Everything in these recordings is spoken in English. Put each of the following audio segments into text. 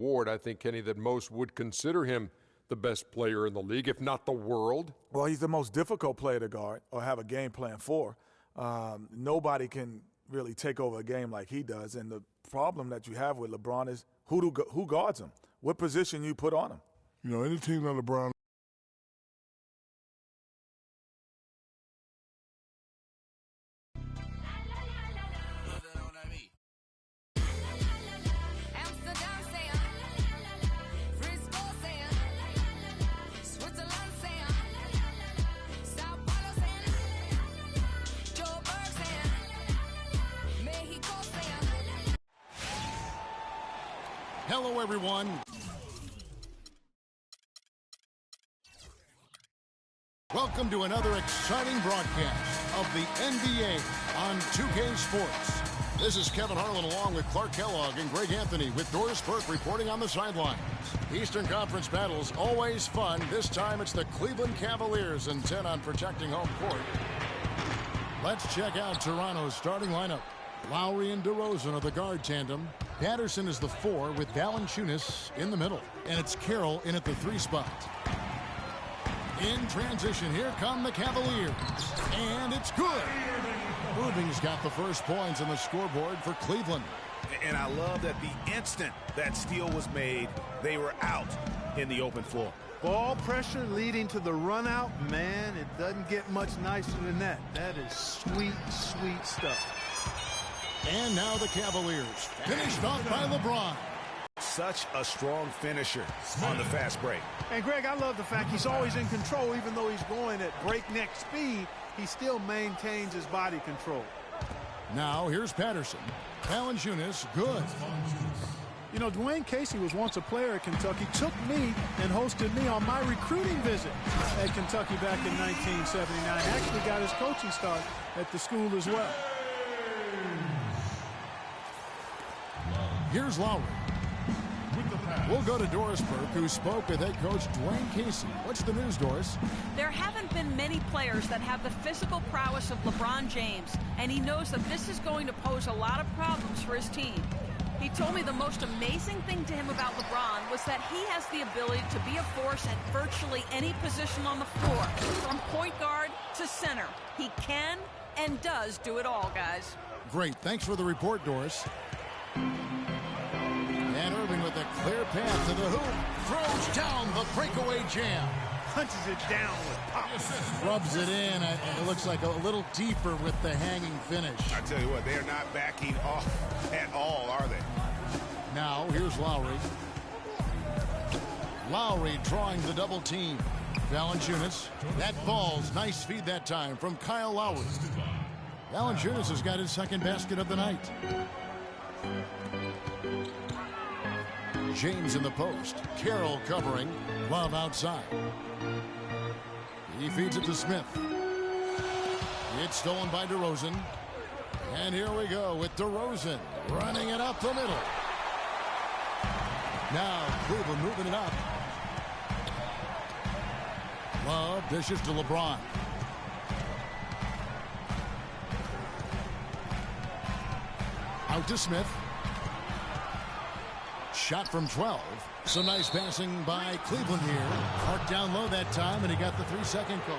Ward, I think, Kenny, that most would consider him the best player in the league, if not the world. Well, he's the most difficult player to guard or have a game plan for. Nobody can really take over a game like he does. And the problem that you have with LeBron is who guards him? What position you put on him? You know, any team that LeBron Hello, everyone. Welcome to another exciting broadcast of the NBA on 2K Sports. This is Kevin Harlan along with Clark Kellogg and Greg Anthony with Doris Burke reporting on the sidelines. Eastern Conference battles always fun. This time it's the Cleveland Cavaliers intent on protecting home court. Let's check out Toronto's starting lineup. Lowry and DeRozan are the guard tandem. Patterson is the 4 with Valanciunas in the middle. And it's Carroll in at the 3 spot. In transition, here come the Cavaliers. And it's good. Irving's got the first points on the scoreboard for Cleveland. And I love that the instant that steal was made, they were out in the open floor. Ball pressure leading to the run out. Man, it doesn't get much nicer than that. That is sweet, sweet stuff. And now the Cavaliers, finished off by LeBron. Such a strong finisher on the fast break. And, Greg, I love the fact he's always in control. Even though he's going at breakneck speed, he still maintains his body control. Now, here's Patterson. Valanciunas, good. You know, Dwayne Casey was once a player at Kentucky, took me and hosted me on my recruiting visit at Kentucky back in 1979. Actually got his coaching start at the school as well. Here's Lowry. We'll go to Doris Burke, who spoke with head coach Dwayne Casey. What's the news, Doris? There haven't been many players that have the physical prowess of LeBron James, and he knows that this is going to pose a lot of problems for his team. He told me the most amazing thing to him about LeBron was that he has the ability to be a force at virtually any position on the floor, from point guard to center. He can and does do it all, guys. Great. Thanks for the report, Doris. And Irving with a clear path to the hoop. Throws down the breakaway jam. Punches it down with pop. Rubs it in. It looks like a little deeper with the hanging finish. I tell you what, they are not backing off at all, are they? Now, here's Lowry. Lowry drawing the double team. Valanciunas. That falls. Nice feed that time from Kyle Lowry. Valanciunas has got his second basket of the night. James in the post. Carroll covering. Love outside. He feeds it to Smith. It's stolen by DeRozan. And here we go with DeRozan running it up the middle. Now Cleveland moving it up. Love dishes to LeBron. Out to Smith. Shot from 12. Some nice passing by Cleveland here. Clark down low that time, and he got the 3-second call.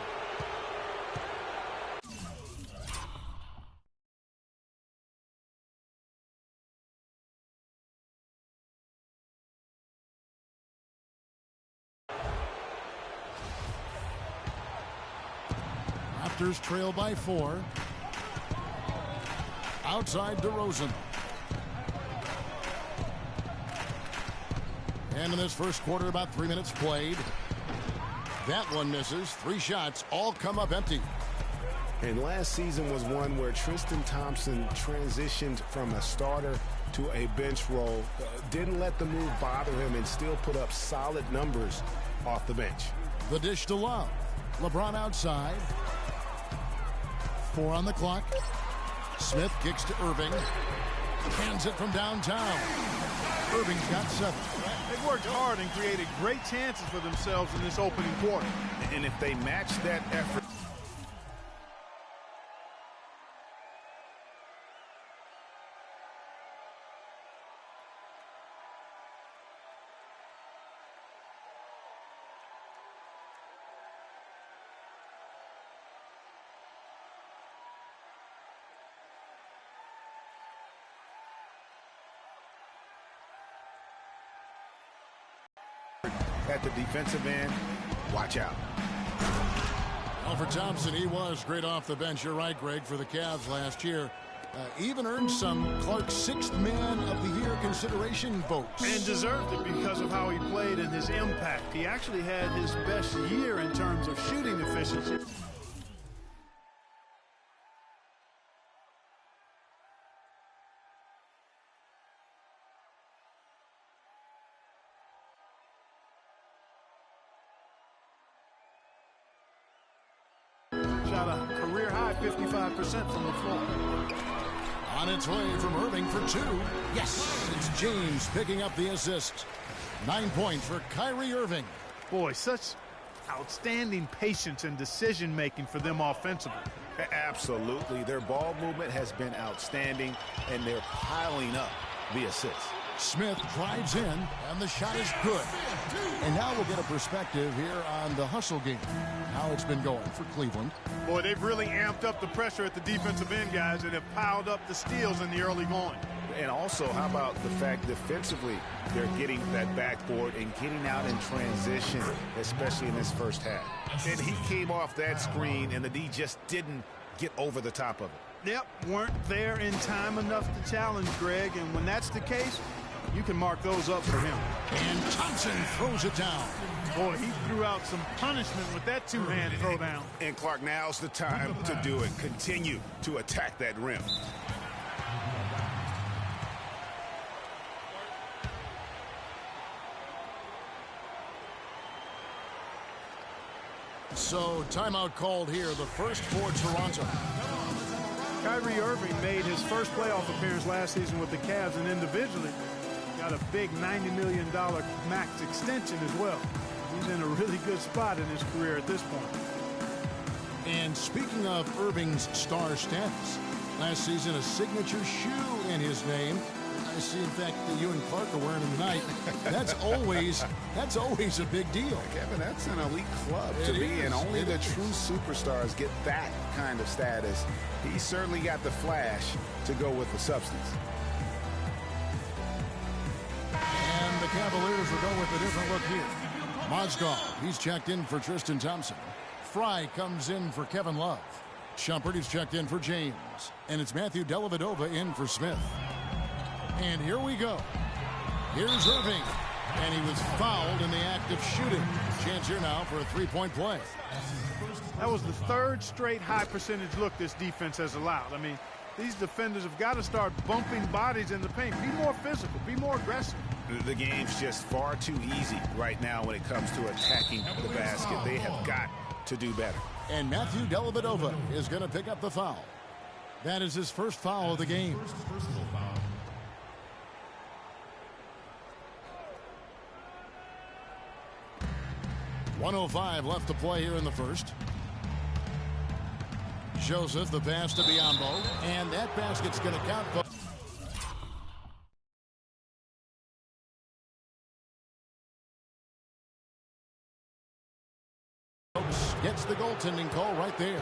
Raptors trail by 4. Outside DeRozan. And in this first quarter, about 3 minutes played. That one misses. 3 shots, all come up empty. And last season was one where Tristan Thompson transitioned from a starter to a bench role. Didn't let the move bother him and still put up solid numbers off the bench. The dish to Love. LeBron outside. 4 on the clock. Smith kicks to Irving. Hands it from downtown. Irving's got 7. They worked hard and created great chances for themselves in this opening quarter. And if they match that effort. at the defensive end, watch out. Well, for Thompson, he was great off the bench. You're right, Greg, for the Cavs last year. Even earned some Clark's sixth man of the year consideration votes. And deserved it because of how he played and his impact. He actually had his best year in terms of shooting efficiency. Shot a career-high 55% from the floor. On its way from Irving for two. Yes, it's James picking up the assist. 9 points for Kyrie Irving. Boy, such outstanding patience and decision-making for them offensively. Absolutely. Their ball movement has been outstanding, and they're piling up the assists. Smith drives in, and the shot is good. And now we'll get a perspective here on the hustle game, how it's been going for Cleveland. Boy, they've really amped up the pressure at the defensive end, guys, and have piled up the steals in the early going. And also, how about the fact defensively, they're getting that backboard and getting out in transition, especially in this first half. And he came off that screen, and the D just didn't get over the top of it. Yep, weren't there in time enough to challenge Greg, and when that's the case, you can mark those up for him. And Thompson throws it down. Boy, he threw out some punishment with that two-hand throwdown. And Clark, now's the time to do it. Continue to attack that rim. So, timeout called here, the first for Toronto. Kyrie Irving made his first playoff appearance last season with the Cavs, and individually got a big $90 million max extension as well. He's in a really good spot in his career at this point. And speaking of Irving's star status, last season a signature shoe in his name. I see, in fact, that you and Clark are wearing them tonight. That's always a big deal. Kevin, that's an elite club to be in. Only the true superstars get that kind of status. He certainly got the flash to go with the substance. And the Cavaliers will go with a different look here. Mozgov, he's checked in for Tristan Thompson. Fry comes in for Kevin Love. Shumpert is checked in for James. And it's Matthew Dellavedova in for Smith. And here we go. Here's Irving. And he was fouled in the act of shooting. Chance here now for a three-point play. That was the third straight high percentage look this defense has allowed. I mean, these defenders have got to start bumping bodies in the paint. Be more physical. Be more aggressive. The game's just far too easy right now when it comes to attacking the basket. They have got to do better. And Matthew Dellavedova is going to pick up the foul. That is his first foul of the game. Personal foul. .105 left to play here in the first. Joseph, the pass to Biyombo, and that basket's going to count. Gets the goaltending call right there.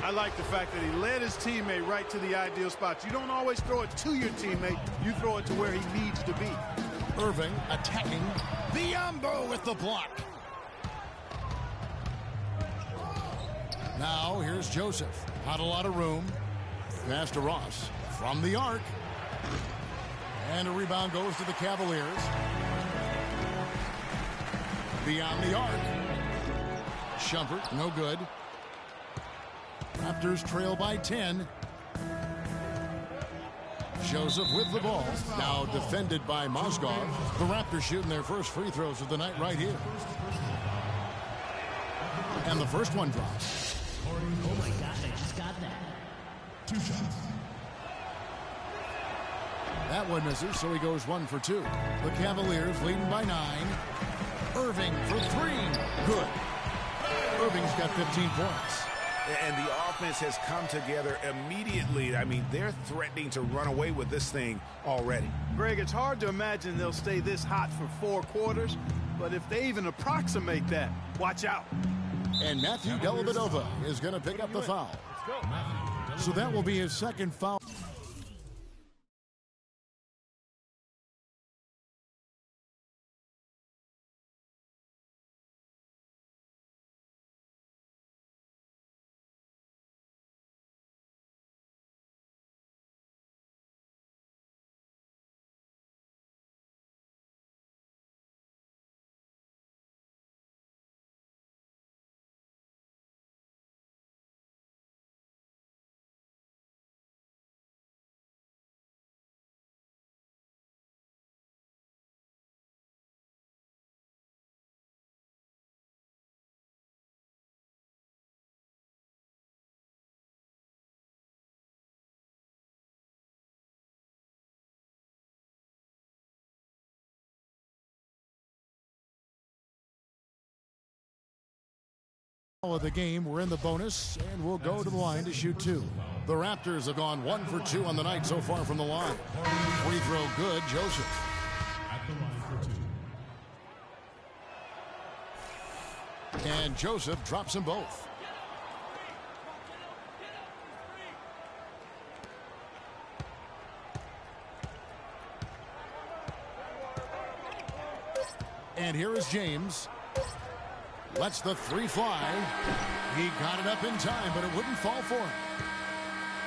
I like the fact that he led his teammate right to the ideal spot. You don't always throw it to your teammate. You throw it to where he needs to be. Irving attacking. Biyombo with the block. Now here's Joseph. Not a lot of room. Pass to Ross from the arc. And a rebound goes to the Cavaliers. Beyond the arc. Shumpert, no good. Raptors trail by 10. Joseph with the ball. Now defended by Mozgov. The Raptors shooting their first free throws of the night right here. And the first one drops. Oh my gosh, I just got that. 2 shots. That one misses, so he goes 1 for 2. The Cavaliers leading by 9. Irving for 3. Good. Irving's got 15 points. And the offense has come together immediately. I mean, they're threatening to run away with this thing already. Greg, it's hard to imagine they'll stay this hot for 4 quarters, but if they even approximate that, watch out. And Matthew Dellavedova is going to pick up the foul. So that will be his second foul. Of the game, we're in the bonus, and we'll go to the line to shoot 2. The Raptors have gone 1 for 2 on the night so far from the line. Free throw good, Joseph. At the line for 2. And Joseph drops them both. And here is James. Lets the 3 fly. He got it up in time, but it wouldn't fall for him.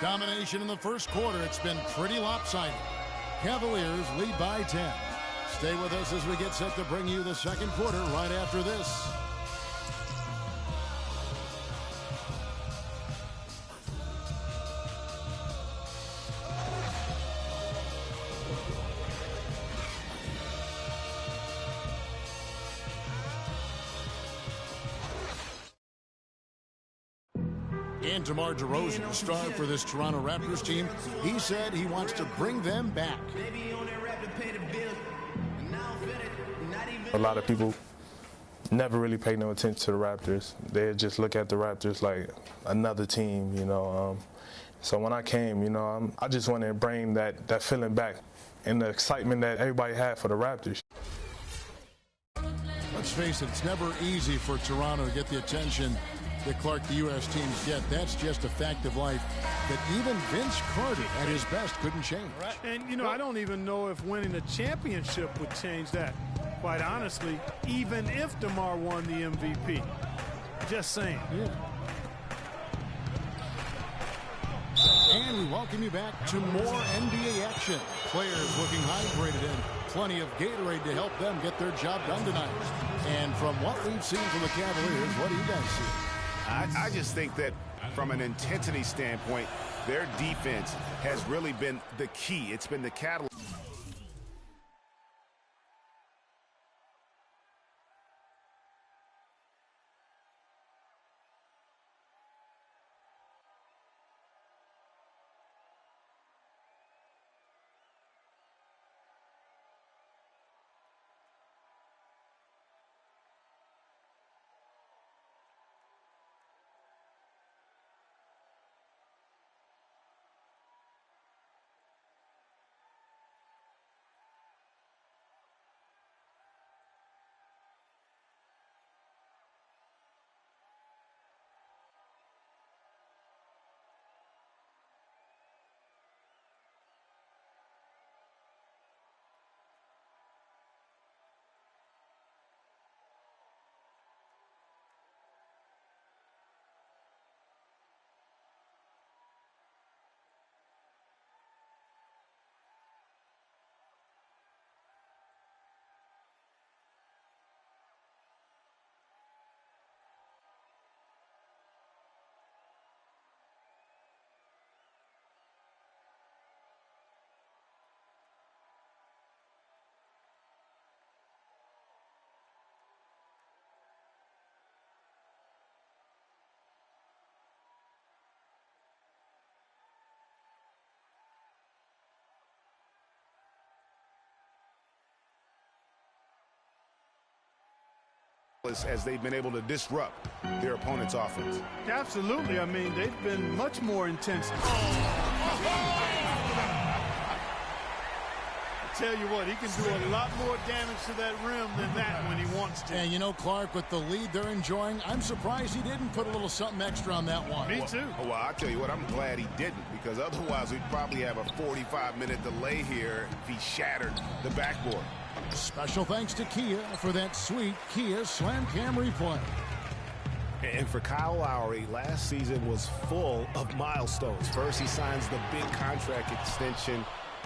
Domination in the first quarter. It's been pretty lopsided. Cavaliers lead by 10. Stay with us as we get set to bring you the second quarter right after this. And DeMar DeRozan, the star for this Toronto Raptors team, he said he wants to bring them back. A lot of people never really pay no attention to the Raptors. They just look at the Raptors like another team, you know. So when I came, you know, I just wanted to bring that feeling back and the excitement that everybody had for the Raptors. Let's face it, it's never easy for Toronto to get the attention that Clark, the U.S. teams get. That's just a fact of life that even Vince Carter at his best couldn't change. And, you know, I don't even know if winning a championship would change that, quite honestly, even if DeMar won the MVP. Just saying. Yeah. And we welcome you back to more NBA action. Players looking hydrated and plenty of Gatorade to help them get their job done tonight. And from what we've seen from the Cavaliers, what do you guys see? I just think that from an intensity standpoint, their defense has really been the key. It's been the catalyst. As they've been able to disrupt their opponent's offense. Absolutely. I mean, they've been much more intense. I tell you what, he can do a lot more damage to that rim than that when he wants to. And you know, Clark, with the lead they're enjoying, I'm surprised he didn't put a little something extra on that one. Me too. Well, I'll tell you what, I'm glad he didn't, because otherwise we'd probably have a 45-minute delay here if he shattered the backboard. Special thanks to Kia for that sweet Kia Slam Cam replay. And for Kyle Lowry, last season was full of milestones. First, he signs the big contract extension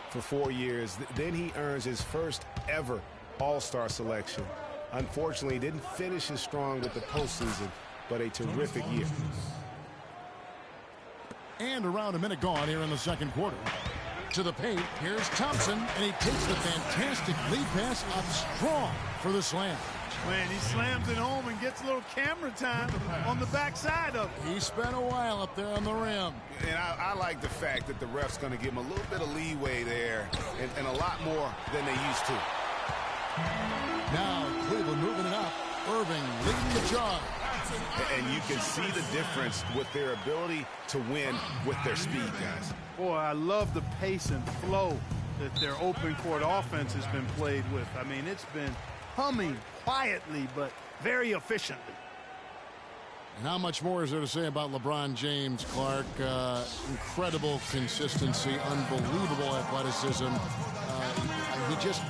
for 4 years. Then he earns his first ever All-Star selection. Unfortunately, he didn't finish as strong with the postseason, but a terrific year. And around a minute gone here in the second quarter. To the paint, here's Thompson, and he takes the fantastic lead pass up strong for the slam. Man, he slams it home and gets a little camera time on the backside of it. He spent a while up there on the rim. And I like the fact that the ref's going to give him a little bit of leeway there and a lot more than they used to. Now Cleveland moving it up. Irving leading the charge. And you can see the difference with their ability to win with their speed, guys. Boy, I love the pace and flow that their open court offense has been played with. I mean, it's been humming quietly, but very efficiently. And how much more is there to say about LeBron James, Clark? Incredible consistency, unbelievable athleticism. He just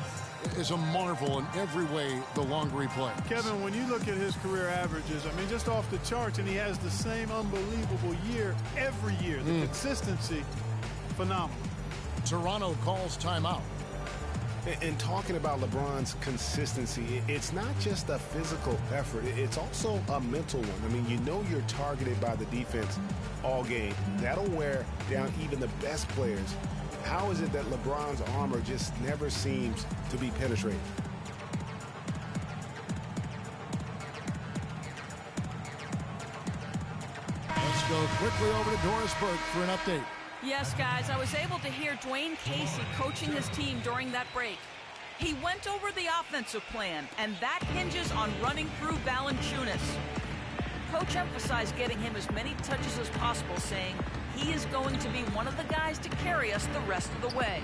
is a marvel in every way the longer he plays. Kevin, when you look at his career averages, I mean, just off the charts, and he has the same unbelievable year every year. The consistency, phenomenal. Toronto calls timeout. And talking about LeBron's consistency, it's not just a physical effort. It's also a mental one. I mean, you know you're targeted by the defense all game. That'll wear down even the best players. How is it that LeBron's armor just never seems to be penetrated? Let's go quickly over to Doris Burke for an update. Yes, guys, I was able to hear Dwayne Casey coaching his team during that break. He went over the offensive plan, and that hinges on running through Valanciunas. Coach emphasized getting him as many touches as possible, saying he is going to be one of the guys to carry us the rest of the way.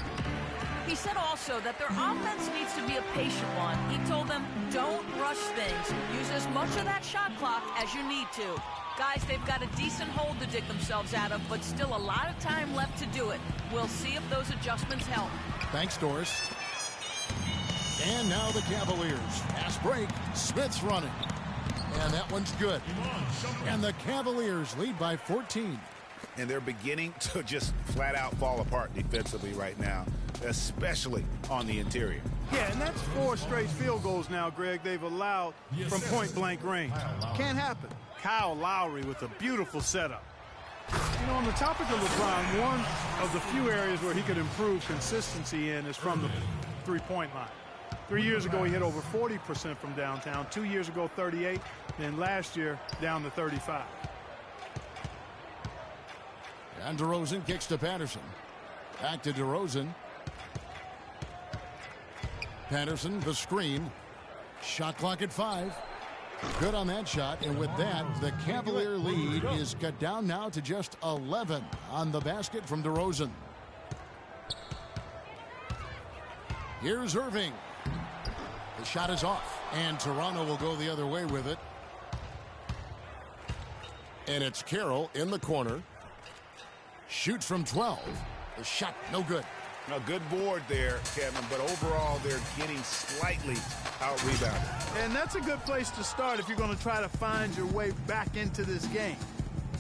He said also that their offense needs to be a patient one. He told them, don't rush things. Use as much of that shot clock as you need to. Guys, they've got a decent hold to dig themselves out of, but still a lot of time left to do it. We'll see if those adjustments help. Thanks, Doris. And now the Cavaliers. Fast break. Smith's running. And that one's good. And the Cavaliers lead by 14. And they're beginning to just flat out fall apart defensively right now, especially on the interior. Yeah, and that's 4 straight field goals now, Greg, they've allowed from point-blank range. Can't happen. Kyle Lowry with a beautiful setup. You know, on the topic of LeBron, one of the few areas where he could improve consistency in is from the three-point line. 3 years ago, he hit over 40% from downtown. 2 years ago, 38. Then last year, down to 35. And DeRozan kicks to Patterson. Back to DeRozan. Patterson, the screen. Shot clock at 5. Good on that shot, and with that, the Cavalier lead is cut down now to just 11 on the basket from DeRozan. Here's Irving. The shot is off, and Toronto will go the other way with it. And it's Carroll in the corner. Shoots from 12. The shot no good. A good board there, Kevin, but overall they're getting slightly out-rebounded. And that's a good place to start if you're going to try to find your way back into this game.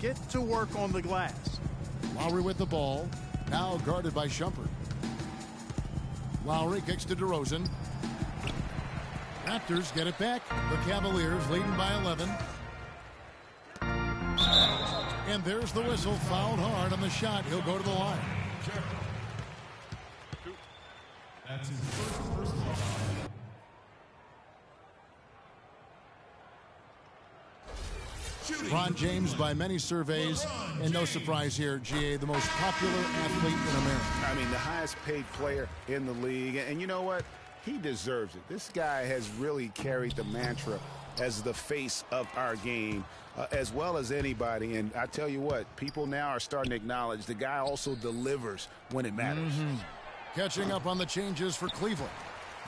Get to work on the glass. Lowry with the ball. Now guarded by Shumpert. Lowry kicks to DeRozan. Raptors get it back. The Cavaliers leading by 11. And there's the whistle. Fouled hard on the shot. He'll go to the line. That's his first LeBron James, by many surveys, and no surprise here, GA, the most popular athlete in America. I mean, the highest paid player in the league. And you know what? He deserves it. This guy has really carried the mantra as the face of our game, as well as anybody. And I tell you what, people now are starting to acknowledge the guy also delivers when it matters. Catching up on the changes for Cleveland.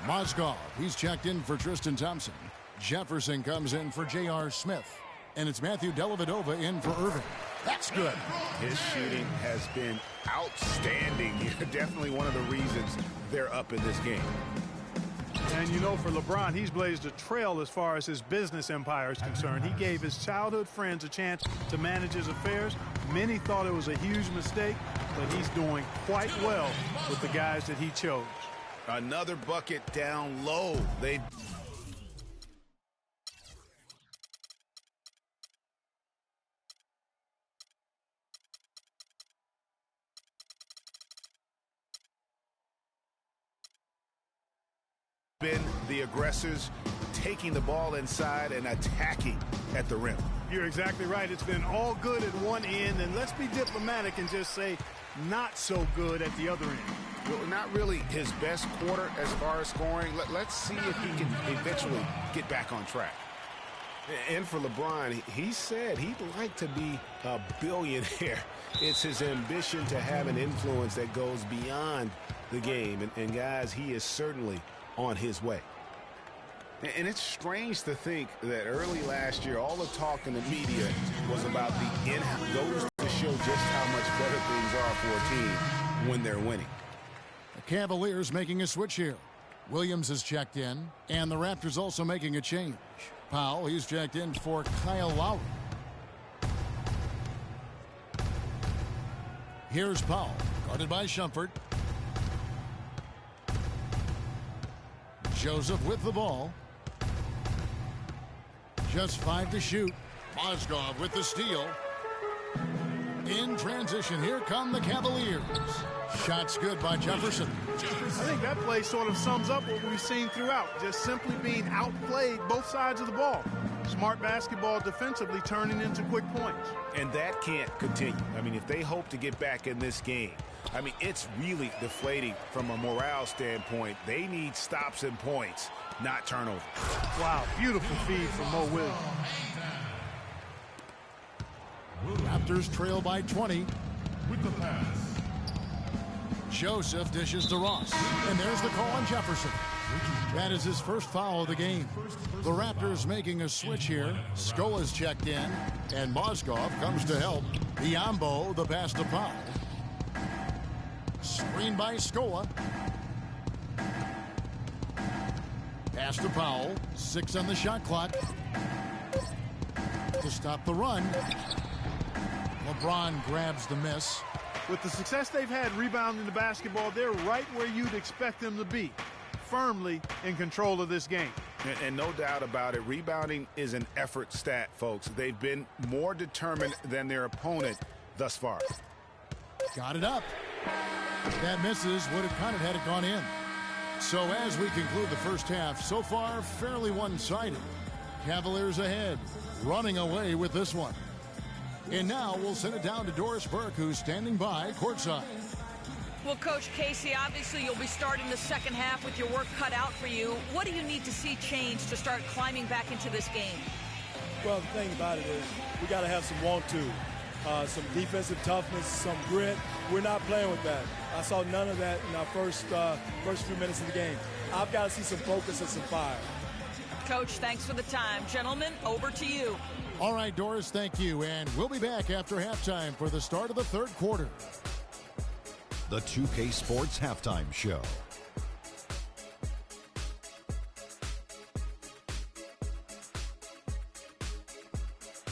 Mozgov, he's checked in for Tristan Thompson. Jefferson comes in for J.R. Smith. And it's Matthew Dellavedova in for Irving. That's good. His shooting has been outstanding. Definitely one of the reasons they're up in this game. And you know, for LeBron, he's blazed a trail as far as his business empire is concerned. He gave his childhood friends a chance to manage his affairs. Many thought it was a huge mistake, but he's doing quite well with the guys that he chose. Another bucket down low. They been the aggressors, taking the ball inside and attacking at the rim. You're exactly right. It's been all good at one end, and let's be diplomatic and just say not so good at the other end. Well, not really his best quarter as far as scoring. Let's see if he can eventually get back on track. And for LeBron, he said he'd like to be a billionaire. It's his ambition to have an influence that goes beyond the game. And guys, he is certainly on his way. And it's strange to think that early last year, all the talk in the media was about the in-house. Goes to show just how much better things are for a team when they're winning. The Cavaliers making a switch here. Williams is checked in, and the Raptors also making a change. Powell, he's checked in for Kyle Lowry. Here's Powell, guarded by Shumpert. Joseph with the ball. Just 5 to shoot. Mozgov with the steal. In transition, here come the Cavaliers. Shots good by Jefferson. I think that play sort of sums up what we've seen throughout. Just simply being outplayed both sides of the ball. Smart basketball defensively turning into quick points. And that can't continue. I mean, if they hope to get back in this game, I mean, it's really deflating from a morale standpoint. They need stops and points, not turnovers. Wow, beautiful feed from Mo Williams. Raptors trail by 20. With the pass. Joseph dishes to Ross. And there's the call on Jefferson. That is his first foul of the game. The Raptors making a switch here. Skola's checked in. And Mozgov comes to help. Biombo, the pass to Powell. Screen by Scola. Pass to Powell. 6 on the shot clock. To stop the run. LeBron grabs the miss. With the success they've had rebounding the basketball, they're right where you'd expect them to be, firmly in control of this game. And no doubt about it, rebounding is an effort stat, folks. They've been more determined than their opponent thus far. Got it up. That misses. Would have counted had it gone in. So as we conclude the first half, so far fairly one-sided. Cavaliers ahead, running away with this one. And now we'll send it down to Doris Burke, who's standing by courtside. Well, Coach Casey, obviously you'll be starting the second half with your work cut out for you. What do you need to see change to start climbing back into this game? Well, the thing about it is we got to have some want-to, some defensive toughness, some grit. We're not playing with that. I saw none of that in our first few minutes of the game. I've got to see some focus and some fire. Coach, thanks for the time. Gentlemen, over to you. All right, Doris, thank you. And we'll be back after halftime for the start of the third quarter. The 2K Sports Halftime Show.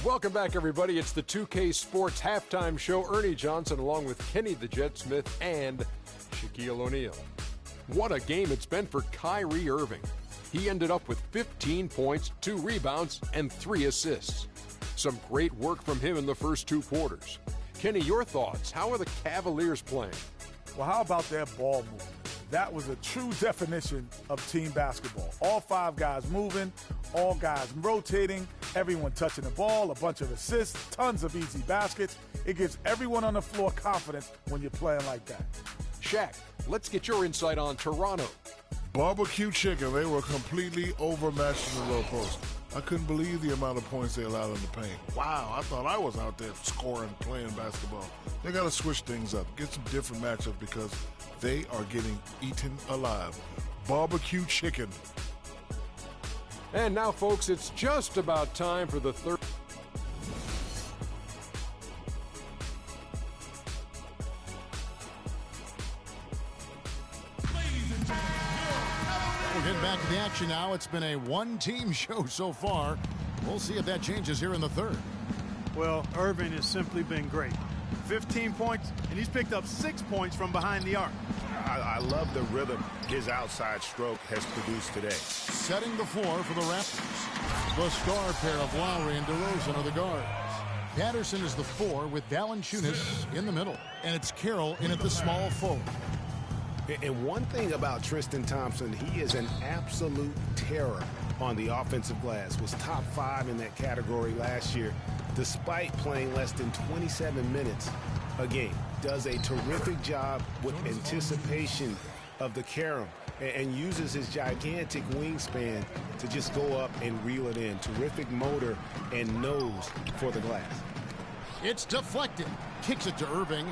Welcome back, everybody. It's the 2K Sports Halftime Show. Ernie Johnson along with Kenny the Jet Smith and Shaquille O'Neal. What a game it's been for Kyrie Irving. He ended up with 15 points, 2 rebounds, and 3 assists. Some great work from him in the first 2 quarters. Kenny, your thoughts? How are the Cavaliers playing? Well, how about their ball movement? That was a true definition of team basketball. All 5 guys moving, all guys rotating, everyone touching the ball, a bunch of assists, tons of easy baskets. It gives everyone on the floor confidence when you're playing like that. Shaq, let's get your insight on Toronto. Barbecue chicken, they were completely overmatched in the low post. I couldn't believe the amount of points they allowed in the paint. Wow, I thought I was out there scoring, playing basketball. They got to switch things up, get some different matchups because they are getting eaten alive. Barbecue chicken. And now, folks, it's just about time for the third. We're getting back to the action now. It's been a one-team show so far. We'll see if that changes here in the third. Well, Irving has simply been great. 15 points, and he's picked up 6 points from behind the arc. I love the rhythm his outside stroke has produced today. Setting the floor for the Raptors. The star pair of Lowry and DeRozan are the guards. Patterson is the 4 with Valanciunas in the middle. And it's Carroll in at the small forward. And one thing about Tristan Thompson, he is an absolute terror on the offensive glass. Was top 5 in that category last year, despite playing less than 27 minutes a game. Does a terrific job with anticipation of the carom. and uses his gigantic wingspan to just go up and reel it in. Terrific motor and nose for the glass. It's deflected. Kicks it to Irving.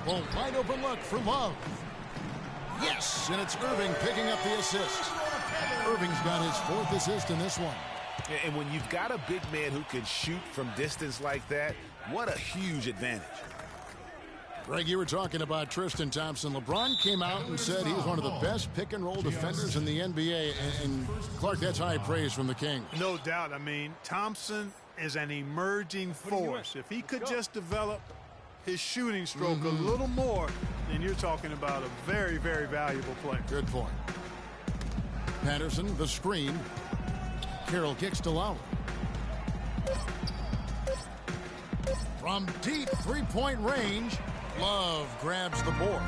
Well, wide open look for Love. Yes, and it's Irving picking up the assist. Irving's got his 4th assist in this one. And when you've got a big man who can shoot from distance like that, what a huge advantage. Greg, you were talking about Tristan Thompson. LeBron came out and said he's one of the best pick-and-roll defenders in the NBA. And Clark, that's high praise from the King. No doubt. I mean, Thompson is an emerging force. If he could just develop his shooting stroke a little more, then you're talking about a very, very valuable player. Good point. Patterson, the screen. Carroll kicks to Lowry. From deep three-point range, Love grabs the board.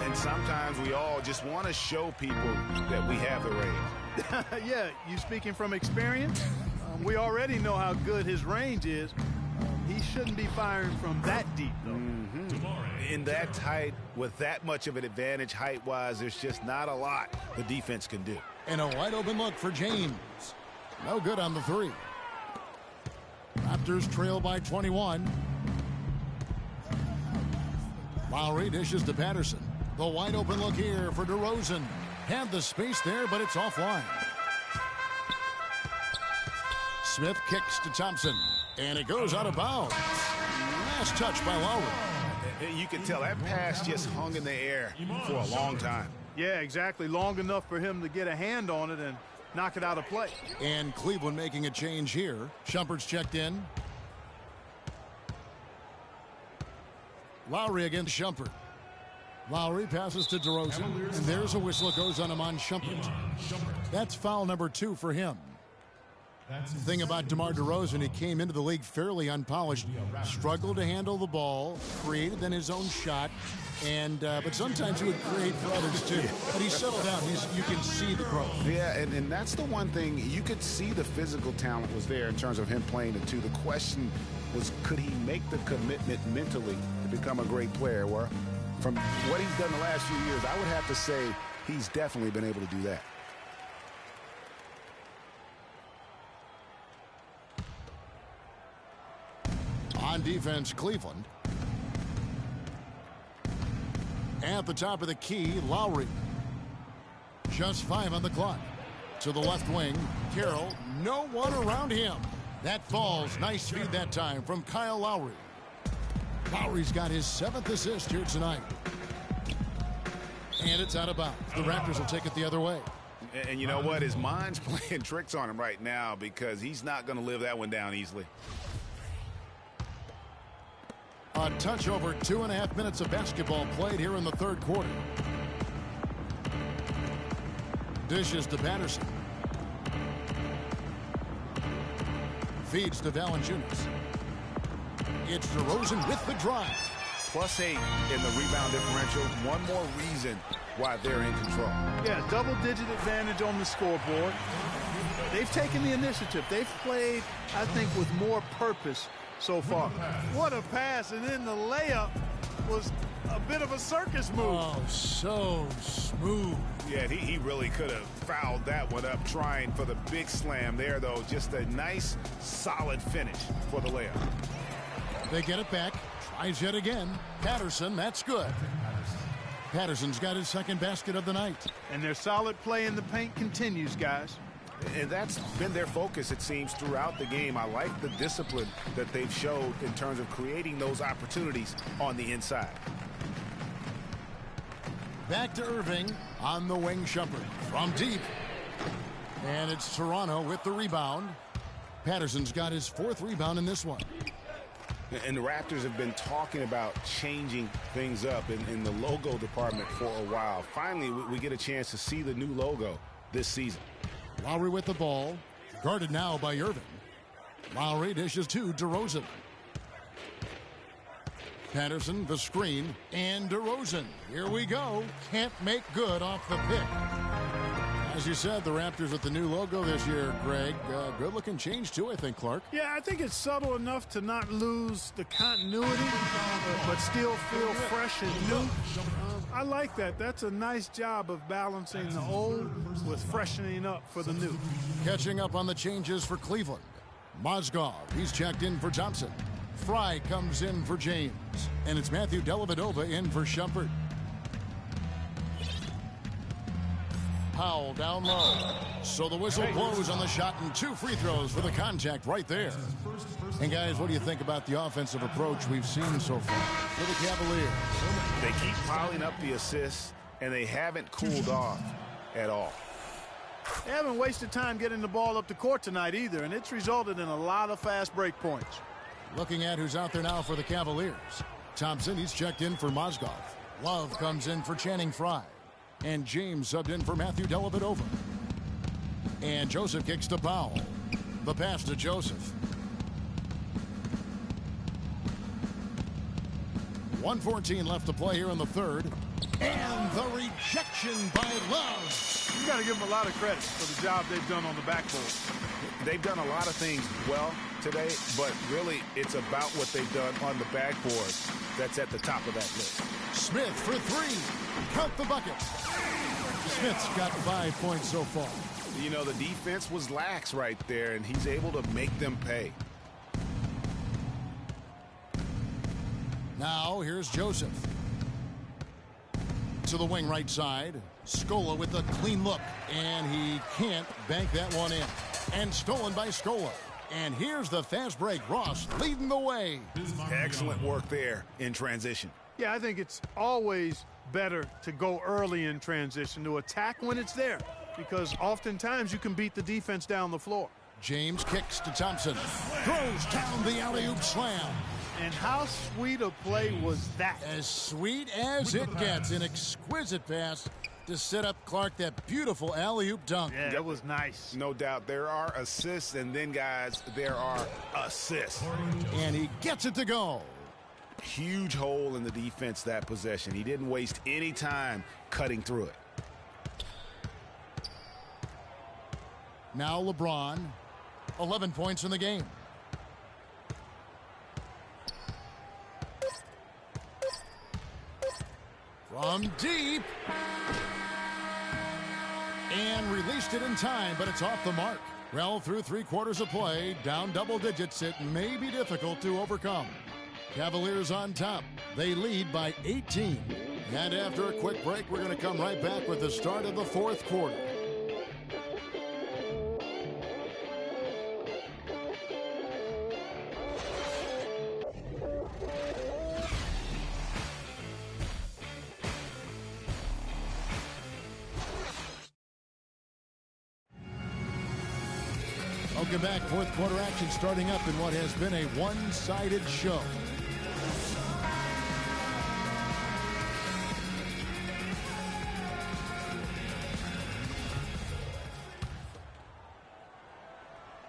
And sometimes we all just want to show people that we have the range. Yeah, you speaking from experience? We already know how good his range is. He shouldn't be firing from that deep, though. In that tight, with that much of an advantage height-wise, there's just not a lot the defense can do. And a wide-open look for James. No good on the 3. Raptors trail by 21. Lowry dishes to Patterson. The wide-open look here for DeRozan. Had the space there, but it's offline. Smith kicks to Thompson, and it goes out of bounds. Last touch by Lowry. You can tell that pass just hung in the air for a long time. Yeah, exactly. Long enough for him to get a hand on it and knock it out of play. And Cleveland making a change here. Shumpert's checked in. Lowry against Shumpert. Lowry passes to DeRozan, and there's a whistle that goes on him on Shumpert. That's foul number 2 for him. The thing about DeMar DeRozan, he came into the league fairly unpolished, struggled to handle the ball, created then his own shot, and but sometimes he would create for others too. But he's settled down. You can see the growth. Yeah, and that's the one thing. You could see the physical talent was there in terms of him playing the 2. The question was, could he make the commitment mentally to become a great player? Well, from what he's done the last few years, I would have to say he's definitely been able to do that. On defense, Cleveland. At the top of the key, Lowry. Just 5 on the clock. To the left wing, Carroll. No one around him. That falls. Nice feed that time from Kyle Lowry. Lowry's got his 7th assist here tonight. And it's out of bounds. The Raptors will take it the other way. And you know what? His mind's playing tricks on him right now because he's not going to live that one down easily. A touch over 2.5 minutes of basketball played here in the 3rd quarter. Dishes to Patterson. Feeds to Valanciunas. It's DeRozan with the drive. +8 in the rebound differential. One more reason why they're in control. Yeah, double-digit advantage on the scoreboard. They've taken the initiative. They've played, I think, with more purpose so far. What a pass, and then the layup was a bit of a circus move. Oh, so smooth. Yeah, he really could have fouled that one up trying for the big slam there, though. Just a nice, solid finish for the layup. They get it back. Tries yet again. Patterson, that's good. Patterson's got his 2nd basket of the night. And their solid play in the paint continues, guys. And that's been their focus, it seems, throughout the game. I like the discipline that they've showed in terms of creating those opportunities on the inside. Back to Irving on the wing. Shumpert from deep. And it's Toronto with the rebound. Patterson's got his 4th rebound in this one. And the Raptors have been talking about changing things up in the logo department for a while. Finally, we get a chance to see the new logo this season. Lowry with the ball. Guarded now by Irving. Lowry dishes to DeRozan. Patterson, the screen, and DeRozan. Here we go. Can't make good off the pick. As you said, the Raptors with the new logo this year, Greg. Good-looking change, too, I think, Clark. Yeah, I think it's subtle enough to not lose the continuity, but still feel fresh and new. I like that. That's a nice job of balancing the old with freshening up for the new. Catching up on the changes for Cleveland. Mozgov, he's checked in for Thompson. Fry comes in for James. And it's Matthew Dellavedova in for Shumpert. Powell down low. So the whistle blows on the shot and 2 free throws for the contact right there. And guys, what do you think about the offensive approach we've seen so far for the Cavaliers? They keep piling up the assists, and they haven't cooled off at all. They haven't wasted time getting the ball up the court tonight either, and it's resulted in a lot of fast break points. Looking at who's out there now for the Cavaliers. Thompson, he's checked in for Mozgov. Love comes in for Channing Frye. And James subbed in for Matthew Dellavedova. And Joseph kicks to Powell. The pass to Joseph. 1:14 left to play here in the third. And the rejection by Love. You got to give them a lot of credit for the job they've done on the backboard. They've done a lot of things well today, but really it's about what they've done on the backboard that's at the top of that list. Smith for 3. Count the bucket. Smith's got 5 points so far. You know, the defense was lax right there, and he's able to make them pay. Now here's Joseph. To the wing right side. Scola with a clean look. And he can't bank that one in. And stolen by Scola. And here's the fast break. Ross leading the way. Excellent work there in transition. Yeah, I think it's always better to go early in transition, to attack when it's there, because oftentimes you can beat the defense down the floor. James kicks to Thompson. Throws down the alley-oop slam. And how sweet a play was that? As sweet as it gets. An exquisite pass to set up Clark that beautiful alley-oop dunk. Yeah, that was nice. No doubt. There are assists, and then, guys, there are assists. And he gets it to go. Huge hole in the defense that possession. He didn't waste any time cutting through it. Now LeBron, 11 points in the game. From deep. And released it in time, but it's off the mark. Well, through 3/4 of play, down double digits, it may be difficult to overcome. Cavaliers on top. They lead by 18. And after a quick break, we're going to come right back with the start of the 4th quarter. Welcome back. 4th quarter action starting up in what has been a one-sided show.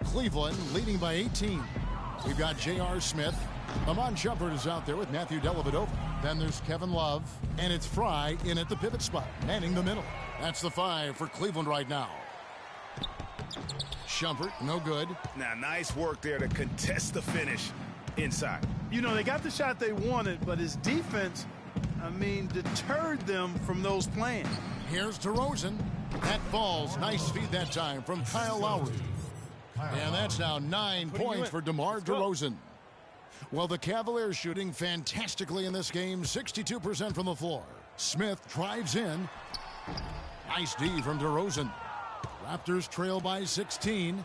Cleveland leading by 18. We've got J.R. Smith. Amon Shumpert is out there with Matthew Dellavedova. Then there's Kevin Love. And it's Fry in at the pivot spot, manning the middle. That's the 5 for Cleveland right now. Shumpert, no good. Now, nice work there to contest the finish inside. You know, they got the shot they wanted, but his defense, deterred them from those plans. Here's DeRozan. That falls. Nice feed that time from Kyle Lowry. And that's now 9 points for DeMar DeRozan. Well, the Cavaliers shooting fantastically in this game, 62% from the floor. Smith drives in. Nice D from DeRozan. Raptors trail by 16.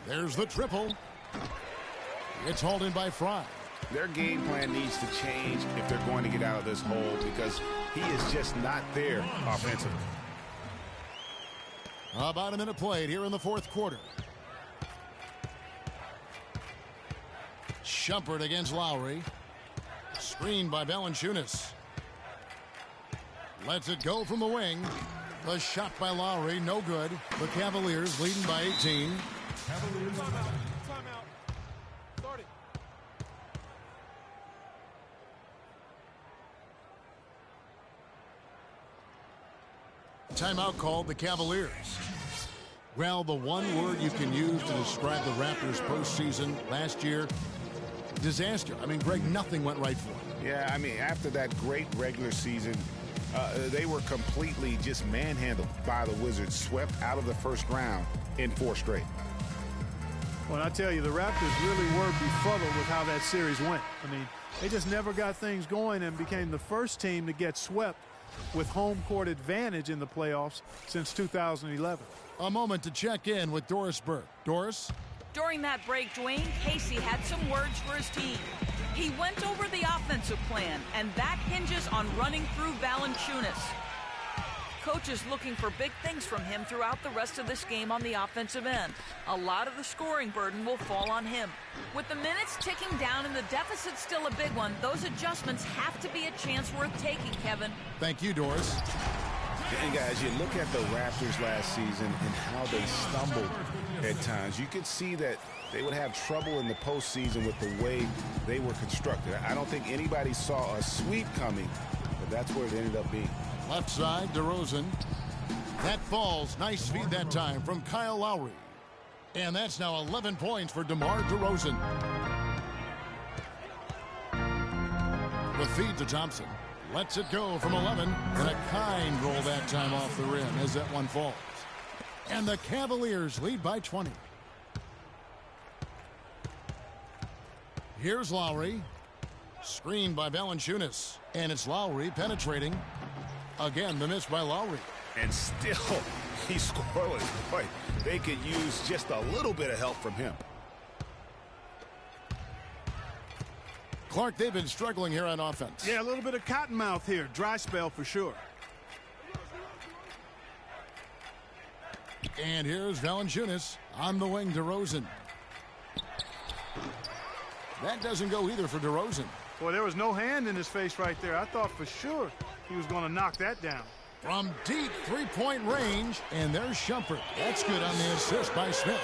There's the triple. It's hauled in by Fry. Their game plan needs to change if they're going to get out of this hole, because he is just not there offensively. About a minute played here in the 4th quarter. Shumpert against Lowry. Screened by Valanciunas. Lets it go from the wing. The shot by Lowry, no good. The Cavaliers leading by 18. Cavaliers Timeout. Start it. timeout called the Cavaliers. Well, the one word you can use to describe the Raptors postseason last year, disaster. I mean, Greg, nothing went right for them. Yeah, I mean, after that great regular season, they were completely just manhandled by the Wizards, swept out of the first round in 4 straight. Well, I tell you, the Raptors really were befuddled with how that series went. I mean, they just never got things going and became the first team to get swept with home court advantage in the playoffs since 2011. A moment to check in with Doris Burke. Doris? During that break, Dwayne Casey had some words for his team. He went over the offensive plan, and that hinges on running through Valanciunas. Coach is looking for big things from him throughout the rest of this game on the offensive end. A lot of the scoring burden will fall on him. With the minutes ticking down and the deficit still a big one, those adjustments have to be a chance worth taking, Kevin. Thank you, Doris. And guys, you look at the Raptors last season and how they stumbled at times. You could see that they would have trouble in the postseason with the way they were constructed. I don't think anybody saw a sweep coming, but that's where it ended up being. Left side, DeRozan. That falls. Nice feed that time from Kyle Lowry. And that's now 11 points for DeMar DeRozan. The feed to Thompson. Lets it go from 11. And a kind roll that time off the rim as that one falls. And the Cavaliers lead by 20. Here's Lowry. Screened by Valanciunas. And it's Lowry penetrating. Again, the miss by Lowry. And still, he's scoreless. Boy, they could use just a little bit of help from him. Clark, they've been struggling here on offense. Yeah, a little bit of cottonmouth here. Dry spell for sure. And here's Valanciunas on the wing, DeRozan. That doesn't go either for DeRozan. Boy, there was no hand in his face right there. I thought for sure he was going to knock that down. From deep three-point range, and there's Shumpert. That's good on the assist by Smith.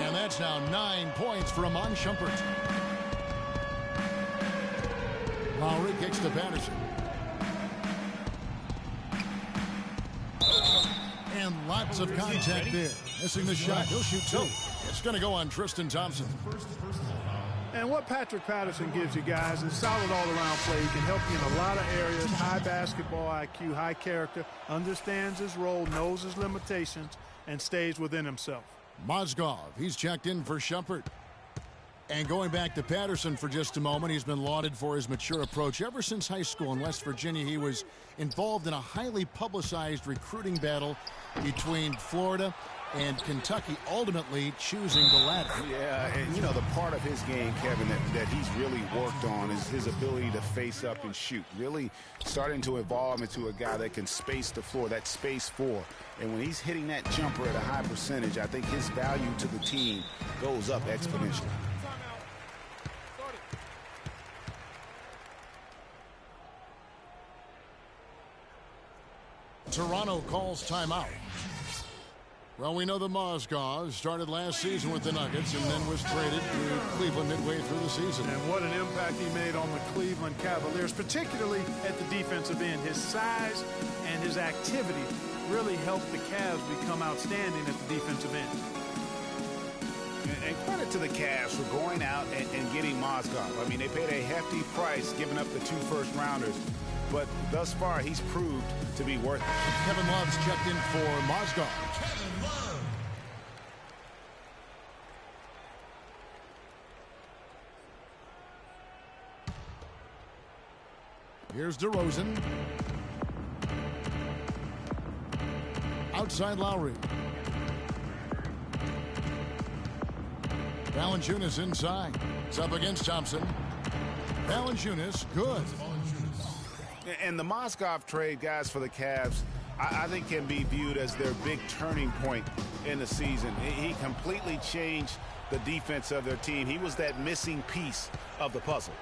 And that's now 9 points for Amon Shumpert. Lowry kicks to Patterson. And lots of contact there. Missing the shot. He'll shoot 2. It's going to go on Tristan Thompson. And what Patrick Patterson gives you guys is solid all-around play. He can help you in a lot of areas. High basketball IQ, high character, understands his role, knows his limitations, and stays within himself. Mozgov, he's checked in for Shumpert. And going back to Patterson for just a moment, he's been lauded for his mature approach. Ever since high school in West Virginia, he was involved in a highly publicized recruiting battle between Florida and Kentucky, ultimately choosing the latter. Yeah, and you know, the part of his game, Kevin, that he's really worked on is his ability to face up and shoot. Really starting to evolve into a guy that can space the floor, that space 4. And when he's hitting that jumper at a high percentage, I think his value to the team goes up exponentially. Toronto calls timeout. Well, we know the Mozgov started last season with the Nuggets and then was traded to Cleveland midway through the season. And what an impact he made on the Cleveland Cavaliers, particularly at the defensive end. His size and his activity really helped the Cavs become outstanding at the defensive end. And credit to the Cavs for going out and getting Mozgov. I mean, they paid a hefty price giving up the 2 first-rounders. But thus far, he's proved to be worth it. Kevin Love's checked in for Mozgov. Here's DeRozan. Outside Lowry. Valanciunas inside. It's up against Thompson. Valanciunas, good. And the Mozgov trade, guys, for the Cavs, I think can be viewed as their big turning point in the season. He completely changed the defense of their team. He was that missing piece of the puzzle.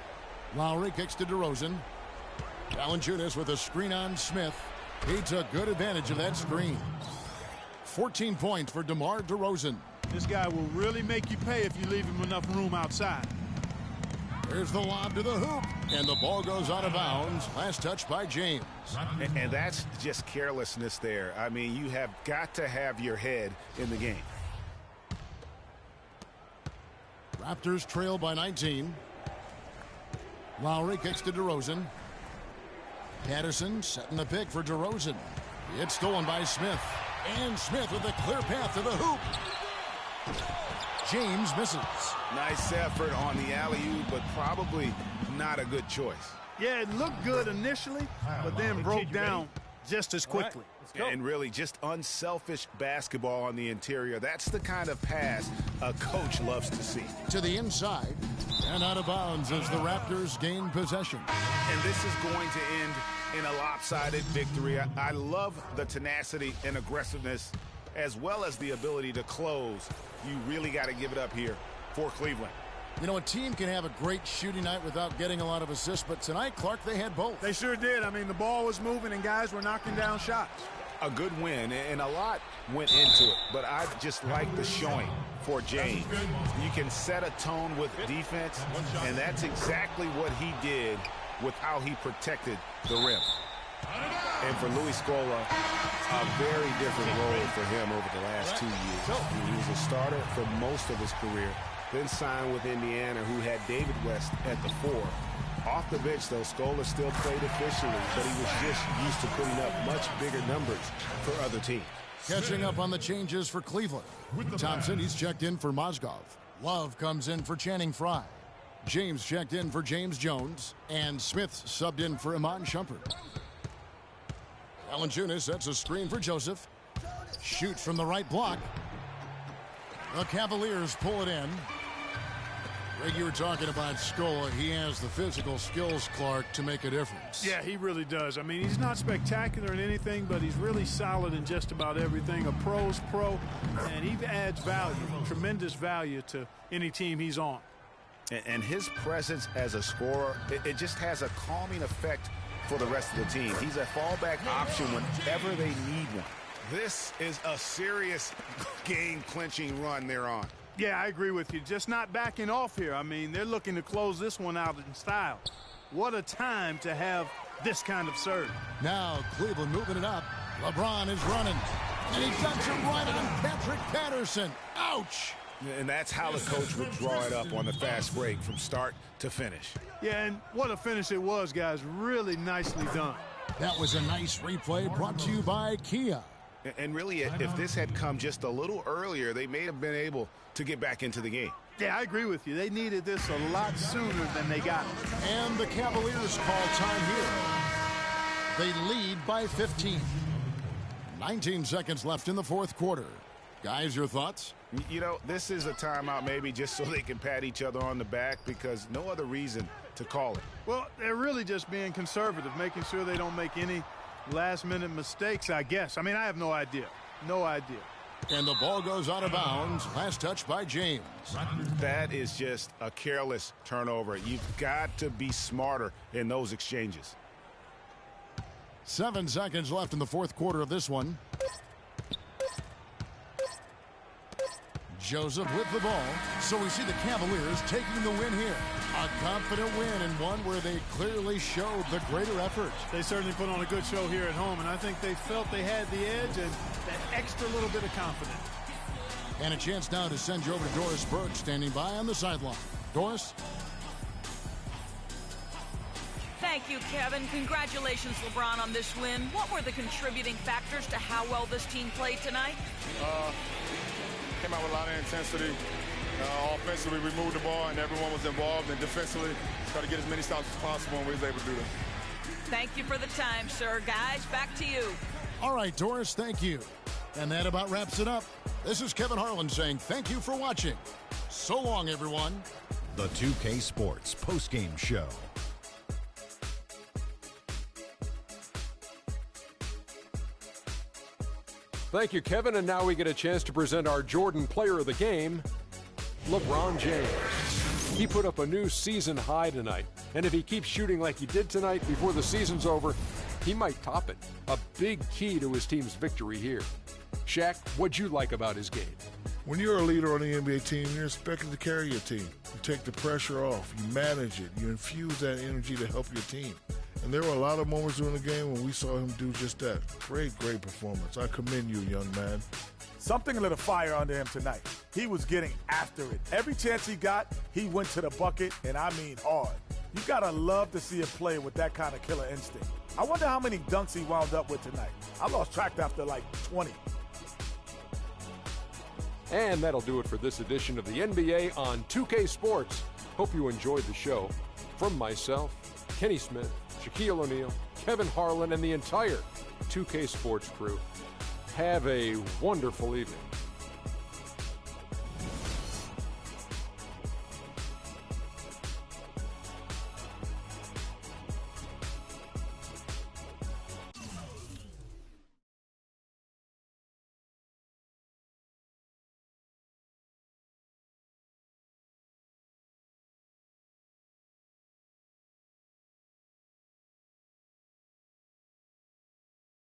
Lowry kicks to DeRozan. Valanciunas with a screen on Smith. He took good advantage of that screen. 14 points for DeMar DeRozan. This guy will really make you pay if you leave him enough room outside. Here's the lob to the hoop, and the ball goes out of bounds. Last touch by James. And that's just carelessness there. I mean, you have got to have your head in the game. Raptors trail by 19. Lowry kicks to DeRozan. Patterson setting the pick for DeRozan. It's stolen by Smith. And Smith with a clear path to the hoop. James misses. Nice effort on the alley-oop, but probably not a good choice. Yeah, it looked good initially, but then broke down just as quickly. And really just unselfish basketball on the interior. That's the kind of pass a coach loves to see. To the inside and out of bounds as the Raptors gain possession. And this is going to end in a lopsided victory. I love the tenacity and aggressiveness as well as the ability to close. You really got to give it up here for Cleveland. You know, a team can have a great shooting night without getting a lot of assists, but tonight, Clark, they had both. They sure did. I mean, the ball was moving and guys were knocking down shots. A good win, and a lot went into it, but I just like the showing for James. You can set a tone with defense, and that's exactly what he did with how he protected the rim. And for Luis Scola, a very different role for him over the last 2 years. He was a starter for most of his career, then signed with Indiana, who had David West at the 4. Off the bench, though, Scola still played efficiently, but he was just used to putting up much bigger numbers for other teams. Catching up on the changes for Cleveland. Thompson, he's checked in for Mozgov. Love comes in for Channing Frye. James checked in for James Jones. And Smith subbed in for Iman Shumpert. Valanciunas sets a screen for Joseph. Shoots from the right block. The Cavaliers pull it in. Greg, you were talking about Scola. He has the physical skills, Clark, to make a difference. Yeah, he really does. I mean, he's not spectacular in anything, but he's really solid in just about everything. A pro's pro, and he adds value, tremendous value to any team he's on. And his presence as a scorer, it just has a calming effect for the rest of the team. He's a fallback option whenever they need one. This is a serious game-clinching run they're on. Yeah, I agree with you. Just not backing off here. I mean, they're looking to close this one out in style. What a time to have this kind of serve. Now Cleveland moving it up. LeBron is running. And he ducks it right on Patrick Patterson. Ouch! And that's how the coach would draw it up on the fast break from start to finish. Yeah, and what a finish it was, guys. Really nicely done. That was a nice replay brought to you by Kia. And really, if this had come just a little earlier, they may have been able to get back into the game. Yeah, I agree with you. They needed this a lot sooner than they got it. And the Cavaliers call time here. They lead by 15. 19 seconds left in the fourth quarter. Guys, your thoughts? You know, this is a timeout maybe just so they can pat each other on the back because no other reason to call it. Well, they're really just being conservative, making sure they don't make any last-minute mistakes, I guess. I mean, I have no idea. No idea. And the ball goes out of bounds. Last touch by James. That is just a careless turnover. You've got to be smarter in those exchanges. 7 seconds left in the fourth quarter of this one. Joseph with the ball. So we see the Cavaliers taking the win here. A confident win and one where they clearly showed the greater effort. They certainly put on a good show here at home, and I think they felt they had the edge and that extra little bit of confidence. And a chance now to send you over to Doris Burke standing by on the sideline. Doris? Thank you, Kevin. Congratulations, LeBron, on this win. What were the contributing factors to how well this team played tonight? Came out with a lot of intensity. Offensively, we moved the ball, and everyone was involved. And defensively, try to get as many stops as possible, and we was able to do that. Thank you for the time, sir. Guys, back to you. All right, Doris, thank you. And that about wraps it up. This is Kevin Harlan saying thank you for watching. So long, everyone. The 2K Sports postgame show. Thank you, Kevin. And now we get a chance to present our Jordan Player of the Game, LeBron James. He put up a new season high tonight. And if he keeps shooting like he did tonight before the season's over, he might top it. A big key to his team's victory here. Shaq, what'd you like about his game? When you're a leader on the NBA team, you're expected to carry your team. You take the pressure off, you manage it, you infuse that energy to help your team. And there were a lot of moments during the game when we saw him do just that. Great performance. I commend you, young man. Something lit a fire under him tonight. He was getting after it. Every chance he got, he went to the bucket, and I mean hard. You gotta love to see a player with that kind of killer instinct. I wonder how many dunks he wound up with tonight. I lost track after like 20. And that'll do it for this edition of the NBA on 2K Sports. Hope you enjoyed the show. From myself, Kenny Smith, Shaquille O'Neal, Kevin Harlan, and the entire 2K Sports crew, have a wonderful evening.